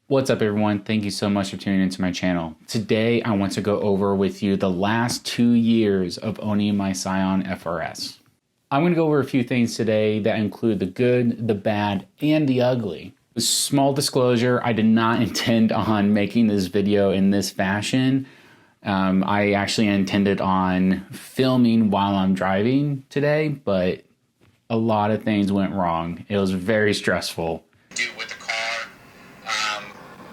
What's up, everyone? Thank you so much for tuning into my channel. Today, I want to go over with you the last 2 years of owning my Scion FRS. I'm going to go over a few things today that include the good, the bad, and the ugly. Small disclosure, I did not intend on making this video in this fashion. I actually intended on filming while I'm driving today, but a lot of things went wrong. It was very stressful. With the car,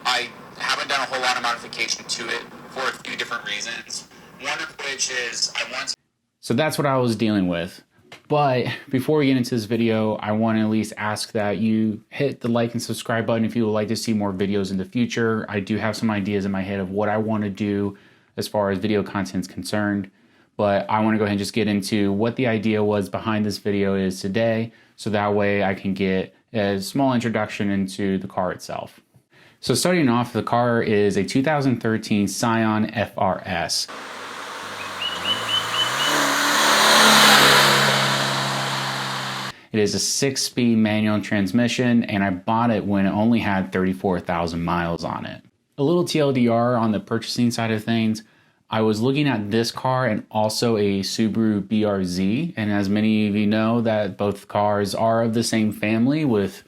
I haven't done a whole lot of modification to it for a few different reasons. One of which is I want to... So that's what I was dealing with. But before we get into this video, I want to at least ask that you hit the like and subscribe button if you would like to see more videos in the future. I do have some ideas in my head of what I want to do as far as video content is concerned. But I want to go ahead and just get into what the idea was behind this video is today, so that way I can get a small introduction into the car itself. So starting off, the car is a 2013 Scion FRS. It is a 6-speed manual transmission, and I bought it when it only had 34,000 miles on it. A little TLDR on the purchasing side of things, I was looking at this car and also a Subaru BRZ, and as many of you know, that both cars are of the same family with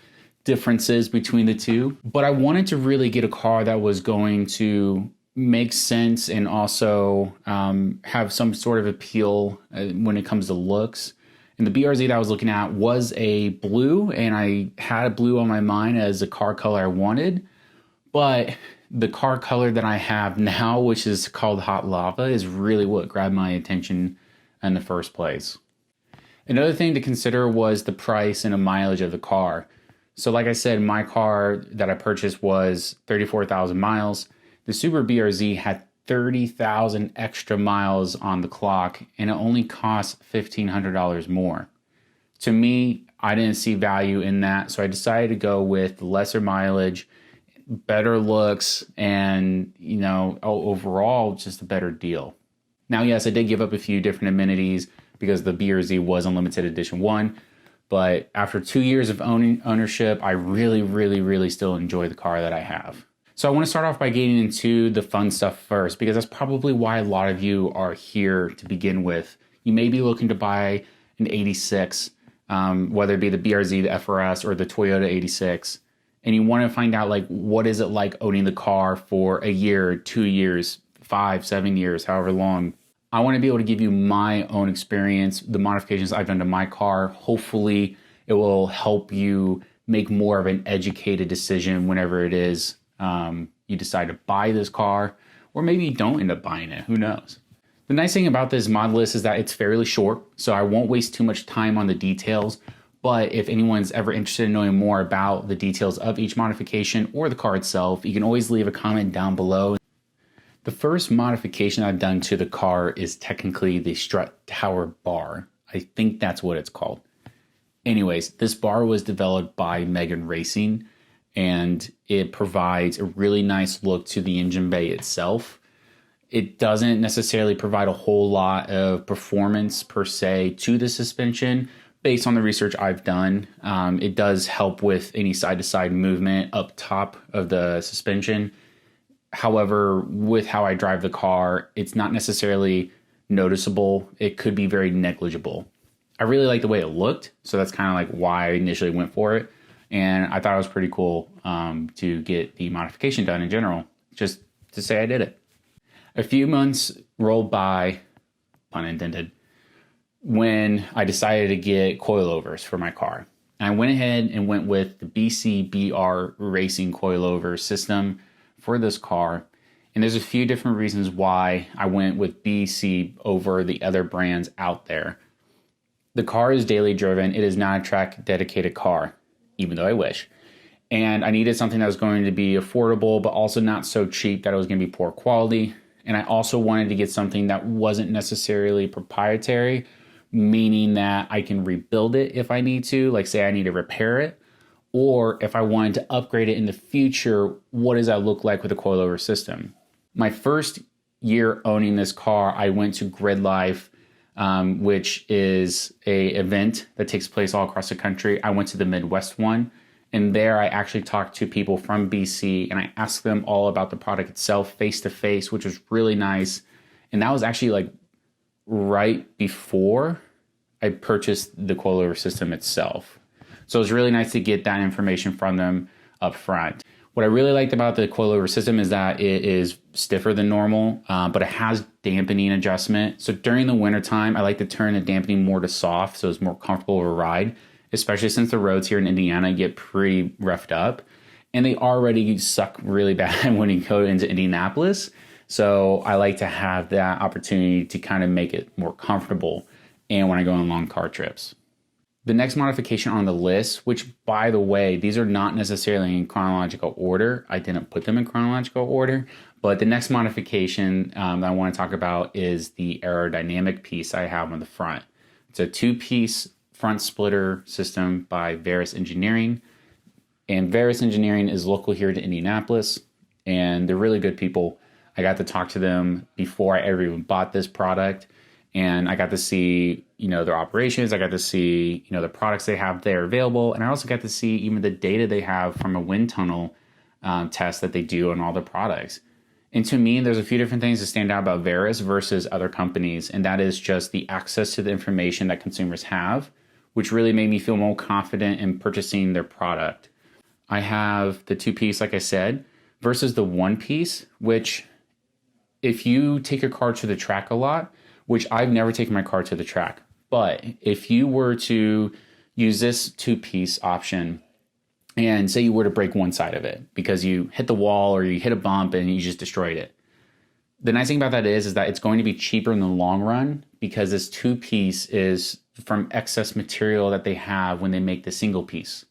differences between the two. But I wanted to really get a car that was going to make sense and also have some sort of appeal when it comes to looks. And the BRZ that I was looking at was a blue, and I had a blue on my mind as the car color I wanted. But the car color that I have now, which is called Hot Lava, is really what grabbed my attention in the first place. Another thing to consider was the price and the mileage of the car. So like I said, my car that I purchased was 34,000 miles. The Subaru BRZ had 30,000 extra miles on the clock, and it only cost $1,500 more. To me, I didn't see value in that, so I decided to go with lesser mileage, better looks, and overall just a better deal. Now, yes, I did give up a few different amenities because the BRZ was on limited edition 1, but after 2 years of ownership, I really still enjoy the car that I have. So I want to start off by getting into the fun stuff first, because that's probably why a lot of you are here to begin with. You may be looking to buy an 86, whether it be the BRZ, the FRS, or the Toyota 86, and you want to find out, like, what is it like owning the car for a year, 2 years, 5, 7 years, however long. I want to be able to give you my own experience, the modifications I've done to my car. Hopefully it will help you make more of an educated decision whenever it is you decide to buy this car, or maybe you don't end up buying it, who knows. The nice thing about this mod list is that it's fairly short, so I won't waste too much time on the details. But if anyone's ever interested in knowing more about the details of each modification or the car itself, you can always leave a comment down below. The first modification I've done to the car is technically the strut tower bar. I think that's what it's called. Anyways, this bar was developed by Megan Racing, and it provides a really nice look to the engine bay itself. It doesn't necessarily provide a whole lot of performance per se to the suspension. Based on the research I've done, it does help with any side-to-side movement up top of the suspension. However, with how I drive the car, it's not necessarily noticeable. It could be very negligible. I really like the way it looked, so that's kind of like why I initially went for it. And I thought it was pretty cool to get the modification done in general, just to say I did it. A few months rolled by, pun intended, when I decided to get coilovers for my car. And I went ahead and went with the BCBR Racing coilover system for this car. And there's a few different reasons why I went with BC over the other brands out there. The car is daily driven. It is not a track dedicated car, even though I wish. And I needed something that was going to be affordable, but also not so cheap that it was going to be poor quality. And I also wanted to get something that wasn't necessarily proprietary, meaning that I can rebuild it if I need to, like say I need to repair it, or if I wanted to upgrade it in the future, what does that look like with a coilover system? My first year owning this car, I went to Grid Life, which is a event that takes place all across the country. I went to the Midwest one, And there I actually talked to people from BC and I asked them all about the product itself face to face, which was really nice. And that was actually like right before I purchased the coilover system itself. So it was really nice to get that information from them up front. What I really liked about the coilover system is that it is stiffer than normal, but it has dampening adjustment. So during the wintertime, I like to turn the dampening more to soft so it's more comfortable of a ride, especially since the roads here in Indiana get pretty roughed up. And they already suck really bad when you go into Indianapolis. So I like to have that opportunity to kind of make it more comfortable and when I go on long car trips. The next modification on the list, which by the way, these are not necessarily in chronological order. I didn't put them in chronological order, but the next modification that I want to talk about is the aerodynamic piece I have on the front. It's a 2-piece front splitter system by Varus Engineering. And Varus Engineering is local here to Indianapolis, and they're really good people. I got to talk to them before I ever even bought this product. And I got to see, their operations. I got to see, the products they have there available. And I also got to see even the data they have from a wind tunnel test that they do on all the products. And to me, there's a few different things that stand out about Varus versus other companies. And that is just the access to the information that consumers have, which really made me feel more confident in purchasing their product. I have the 2-piece, like I said, versus the 1-piece, which if you take your car to the track a lot, which I've never taken my car to the track. But if you were to use this 2-piece option and say you were to break one side of it because you hit the wall or you hit a bump and you just destroyed it. The nice thing about that is that it's going to be cheaper in the long run because this 2-piece is from excess material that they have when they make the single piece.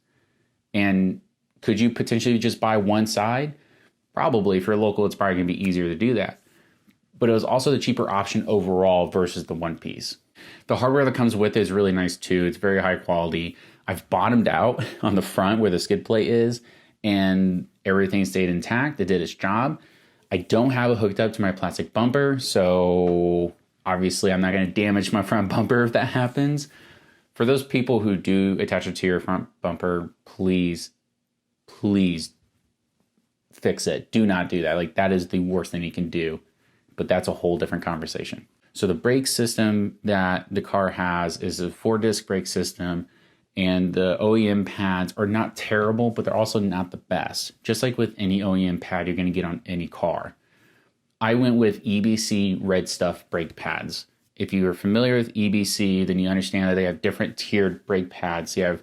And could you potentially just buy one side? Probably. If you're local, it's probably going to be easier to do that. But it was also the cheaper option overall versus the 1-piece. The hardware that comes with it is really nice too. It's very high quality. I've bottomed out on the front where the skid plate is and everything stayed intact. It did its job. I don't have it hooked up to my plastic bumper, so obviously I'm not going to damage my front bumper if that happens. For those people who do attach it to your front bumper, please fix it. Do not do that. Like, that is the worst thing you can do. But that's a whole different conversation. So the brake system that the car has is a 4-disc brake system, and the OEM pads are not terrible, but they're also not the best. Just like with any OEM pad you're going to get on any car. I went with EBC Red Stuff brake pads. If you are familiar with EBC, then you understand that they have different tiered brake pads. You have,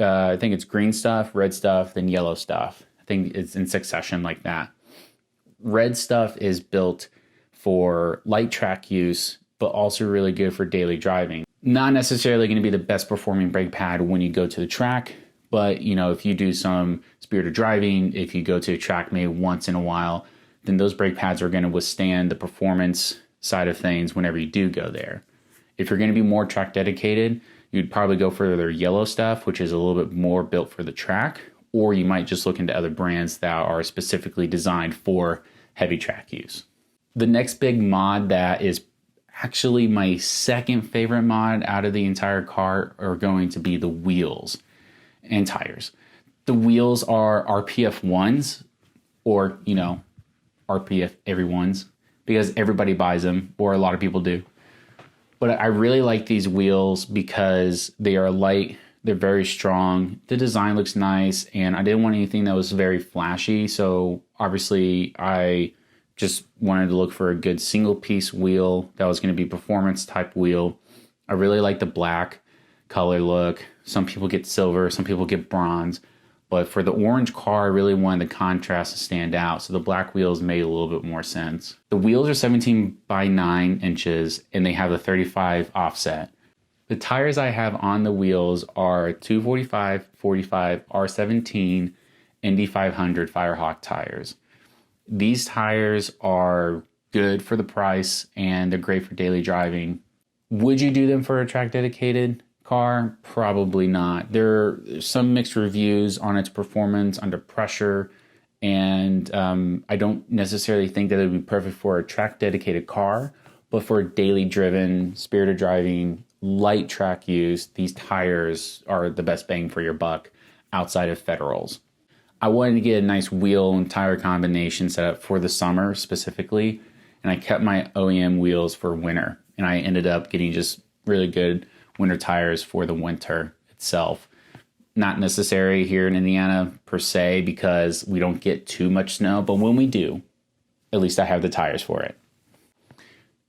I think it's green stuff, red stuff, then yellow stuff. I think it's in succession like that. Red Stuff is built for light track use, but also really good for daily driving. Not necessarily going to be the best performing brake pad when you go to the track, but if you do some spirited driving, if you go to a track maybe once in a while, then those brake pads are going to withstand the performance side of things whenever you do go there. If you're going to be more track dedicated, you'd probably go for their yellow stuff, which is a little bit more built for the track, or you might just look into other brands that are specifically designed for heavy track use. The next big mod that is actually my second favorite mod out of the entire car are going to be the wheels and tires. The wheels are RPF 1s, or, RPF everyone's, because everybody buys them, or a lot of people do. But I really like these wheels because they are light, they're very strong, the design looks nice, and I didn't want anything that was very flashy, so obviously I just wanted to look for a good single piece wheel that was going to be performance type wheel. I really like the black color look. Some people get silver, some people get bronze. But for the orange car, I really wanted the contrast to stand out. So the black wheels made a little bit more sense. The wheels are 17 by 9 inches and they have a 35 offset. The tires I have on the wheels are 245, 45, R17, Indy 500 Firehawk tires. These tires are good for the price and they're great for daily driving. Would you do them for a track dedicated car? Probably not. There are some mixed reviews on its performance under pressure, and I don't necessarily think that it would be perfect for a track dedicated car, but for daily driven, spirited driving, light track use, these tires are the best bang for your buck outside of Federals. I wanted to get a nice wheel and tire combination set up for the summer specifically, and I kept my OEM wheels for winter, and I ended up getting just really good winter tires for the winter itself. Not necessary here in Indiana per se because we don't get too much snow, but when we do, at least I have the tires for it.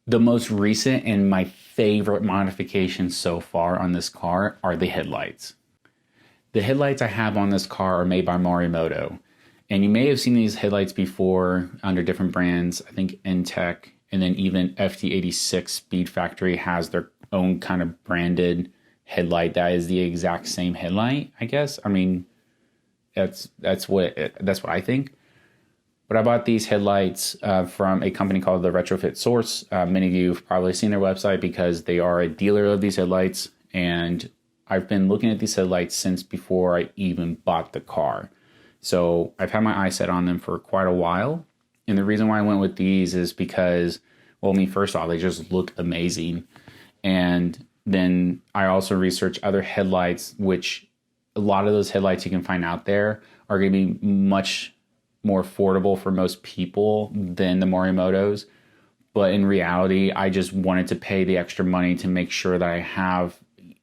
The most recent and my favorite modifications so far on this car are the headlights. The headlights I have on this car are made by Morimoto. And you may have seen these headlights before under different brands. I think Intech and then even FT86 Speed Factory has their own kind of branded headlight that is the exact same headlight, I guess. I mean, that's what I think. But I bought these headlights from a company called the Retrofit Source. Many of you have probably seen their website because they are a dealer of these headlights. And I've been looking at these headlights since before I even bought the car. So I've had my eye set on them for quite a while. And the reason why I went with these is because, well, I mean, first off, they just look amazing. And then I also researched other headlights, which a lot of those headlights you can find out there are going to be much more affordable for most people than the Morimotos. But in reality, I just wanted to pay the extra money to make sure that I have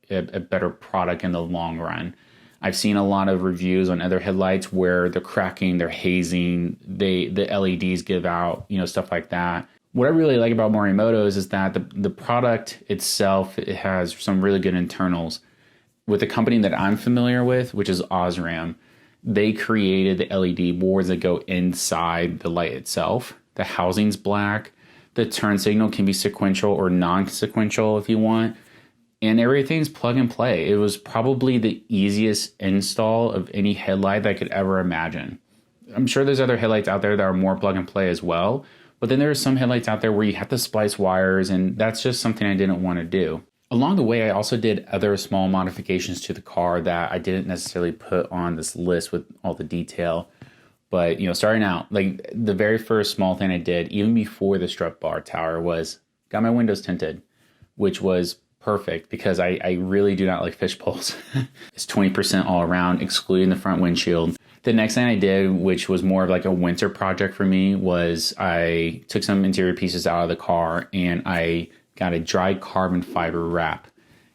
a better product in the long run. I've seen a lot of reviews on other headlights where they're cracking, they're hazing, the LEDs give out, stuff like that. What I really like about Morimoto's is that the product itself, it has some really good internals. With the company that I'm familiar with, which is Osram, they created the LED boards that go inside the light itself. The housing's black. The turn signal can be sequential or non-sequential if you want. And everything's plug and play. It was probably the easiest install of any headlight that I could ever imagine. I'm sure there's other headlights out there that are more plug and play as well. But then there are some headlights out there where you have to splice wires, and that's just something I didn't want to do. Along the way, I also did other small modifications to the car that I didn't necessarily put on this list with all the detail. But, starting out, like the very first small thing I did, even before the strut bar tower, was got my windows tinted, which was perfect because I really do not like fish poles. It's 20% all around, excluding the front windshield. The next thing I did, which was more of like a winter project for me, was I took some interior pieces out of the car and I got a dry carbon fiber wrap,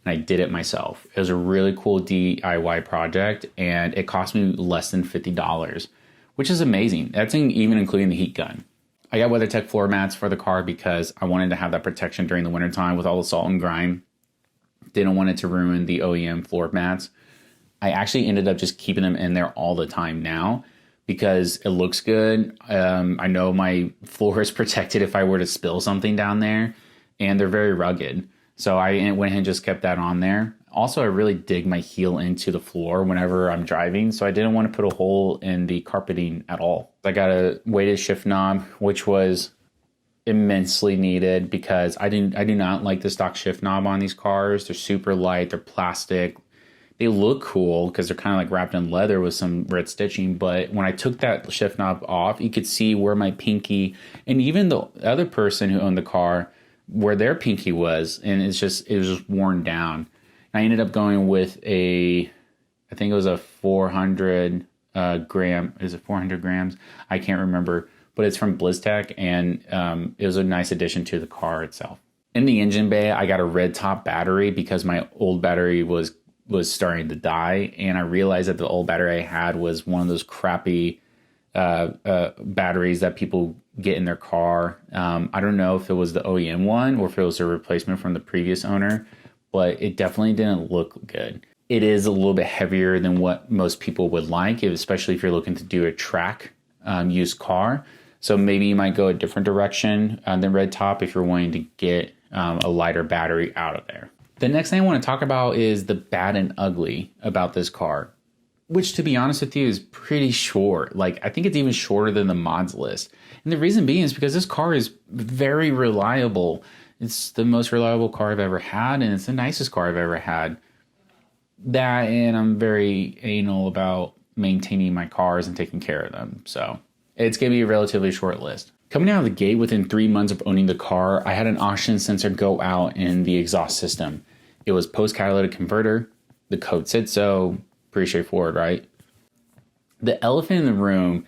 and I did it myself. It was a really cool DIY project, and it cost me less than $50, which is amazing. That's even including the heat gun. I got WeatherTech floor mats for the car because I wanted to have that protection during the wintertime with all the salt and grime. Didn't want it to ruin the OEM floor mats. I actually ended up just keeping them in there all the time now because it looks good. I know my floor is protected if I were to spill something down there, and they're very rugged. So I went ahead and just kept that on there. Also, I really dig my heel into the floor whenever I'm driving, so I didn't want to put a hole in the carpeting at all. I got a weighted shift knob, which was immensely needed because I do not like the stock shift knob on these cars. They're super light, they're plastic. They look cool because they're kind of like wrapped in leather with some red stitching. But when I took that shift knob off, you could see where my pinky and even the other person who owned the car, where their pinky was. And it was just worn down. And I ended up going with I think it was a 400 gram. Is it 400 grams? I can't remember. But it's from BlizzTech, and it was a nice addition to the car itself. In the engine bay, I got a red top battery because my old battery was starting to die, and I realized that the old battery I had was one of those crappy batteries that people get in their car. I don't know if it was the OEM one or if it was a replacement from the previous owner, but it definitely didn't look good. It is a little bit heavier than what most people would like, especially if you're looking to do a track used car. So maybe you might go a different direction than red top if you're wanting to get a lighter battery out of there. The next thing I want to talk about is the bad and ugly about this car, which, to be honest with you, is pretty short. Like, I think it's even shorter than the mods list. And the reason being is because this car is very reliable. It's the most reliable car I've ever had, and it's the nicest car I've ever had. That, and I'm very anal about maintaining my cars and taking care of them. So it's going to be a relatively short list. Coming out of the gate within 3 months of owning the car, I had an oxygen sensor go out in the exhaust system. It was post-catalytic converter. The code said so. Pretty straightforward, right? The elephant in the room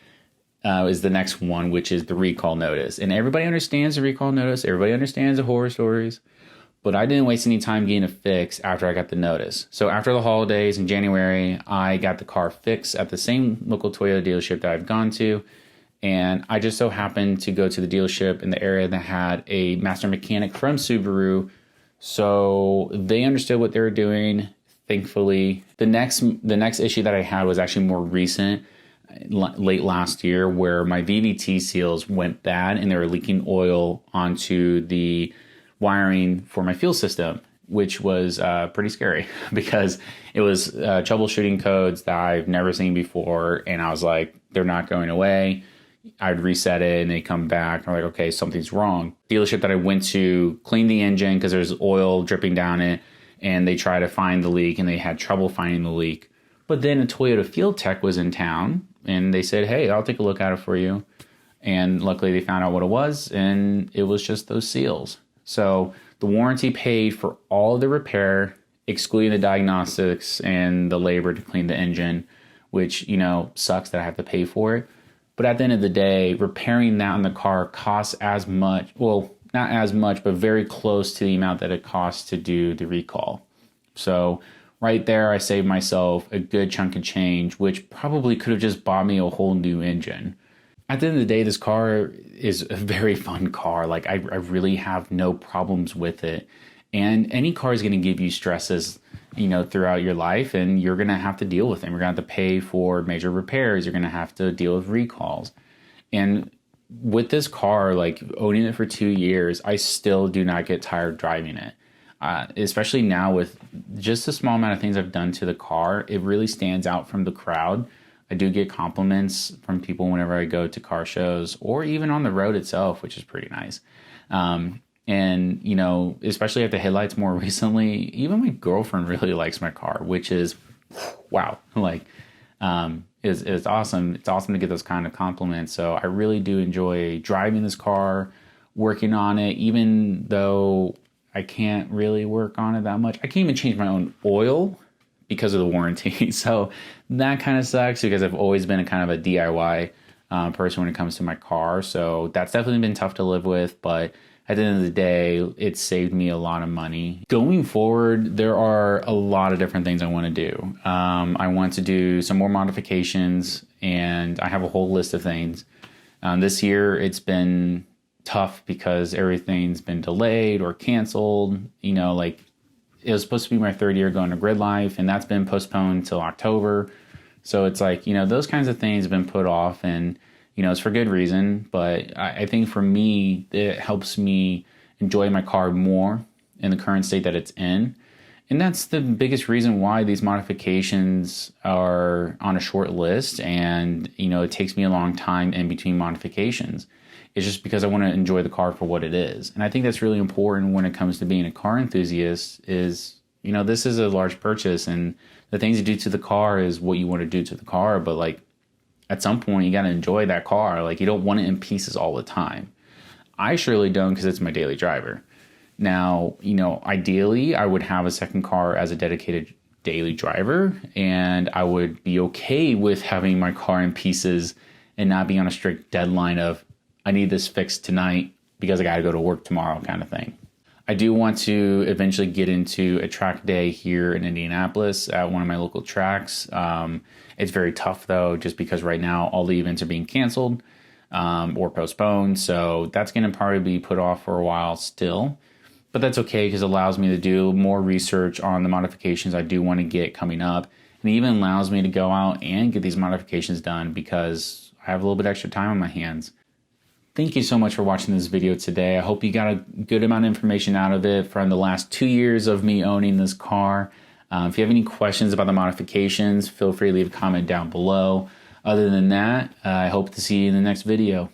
is the next one, which is the recall notice. And everybody understands the recall notice. Everybody understands the horror stories. But I didn't waste any time getting a fix after I got the notice. So after the holidays in January, I got the car fixed at the same local Toyota dealership that I've gone to. And I just so happened to go to the dealership in the area that had a master mechanic from Subaru. So they understood what they were doing, thankfully. The next issue that I had was actually more recent, late last year, where my VVT seals went bad and they were leaking oil onto the wiring for my fuel system, which was pretty scary because it was troubleshooting codes that I've never seen before. And I was like, they're not going away. I'd reset it and they come back. I'm like, okay, something's wrong. Dealership that I went to cleaned the engine because there's oil dripping down it, and they tried to find the leak and they had trouble finding the leak. But then a Toyota field tech was in town and they said, hey, I'll take a look at it for you. And luckily they found out what it was, and it was just those seals. So the warranty paid for all of the repair, excluding the diagnostics and the labor to clean the engine, which, sucks that I have to pay for it. But at the end of the day, repairing that in the car costs as much, well, not as much, but very close to the amount that it costs to do the recall. So right there, I saved myself a good chunk of change, which probably could have just bought me a whole new engine. At the end of the day, this car is a very fun car. Like I really have no problems with it. And any car is going to give you stresses, throughout your life, and you're going to have to deal with them. You're going to have to pay for major repairs. You're going to have to deal with recalls. And with this car, like owning it for 2 years, I still do not get tired driving it. Especially now with just the small amount of things I've done to the car, it really stands out from the crowd. I do get compliments from people whenever I go to car shows or even on the road itself, which is pretty nice. And, especially at the headlights more recently, even my girlfriend really likes my car, which is, wow, it's awesome. It's awesome to get those kind of compliments. So I really do enjoy driving this car, working on it, even though I can't really work on it that much. I can't even change my own oil because of the warranty. So that kind of sucks because I've always been a kind of a DIY person when it comes to my car. So that's definitely been tough to live with, but at the end of the day, it saved me a lot of money. Going forward, there are a lot of different things I want to do. I want to do some more modifications, and I have a whole list of things. This year, it's been tough because everything's been delayed or canceled. It was supposed to be my third year going to Grid Life, and that's been postponed till October. So it's like, those kinds of things have been put off, and it's for good reason, but I think for me, it helps me enjoy my car more in the current state that it's in. And that's the biggest reason why these modifications are on a short list, and, it takes me a long time in between modifications. It's just because I want to enjoy the car for what it is. And I think that's really important when it comes to being a car enthusiast is, this is a large purchase, and the things you do to the car is what you want to do to the car, but at some point, you got to enjoy that car. You don't want it in pieces all the time. I surely don't because it's my daily driver. Now, ideally, I would have a second car as a dedicated daily driver, and I would be okay with having my car in pieces and not be on a strict deadline of, I need this fixed tonight because I got to go to work tomorrow kind of thing. I do want to eventually get into a track day here in Indianapolis at one of my local tracks. It's very tough, though, just because right now all the events are being canceled or postponed. So that's going to probably be put off for a while still. But that's okay because it allows me to do more research on the modifications I do want to get coming up. And it even allows me to go out and get these modifications done because I have a little bit extra time on my hands. Thank you so much for watching this video today. I hope you got a good amount of information out of it from the last 2 years of me owning this car. If you have any questions about the modifications, feel free to leave a comment down below. Other than that, I hope to see you in the next video.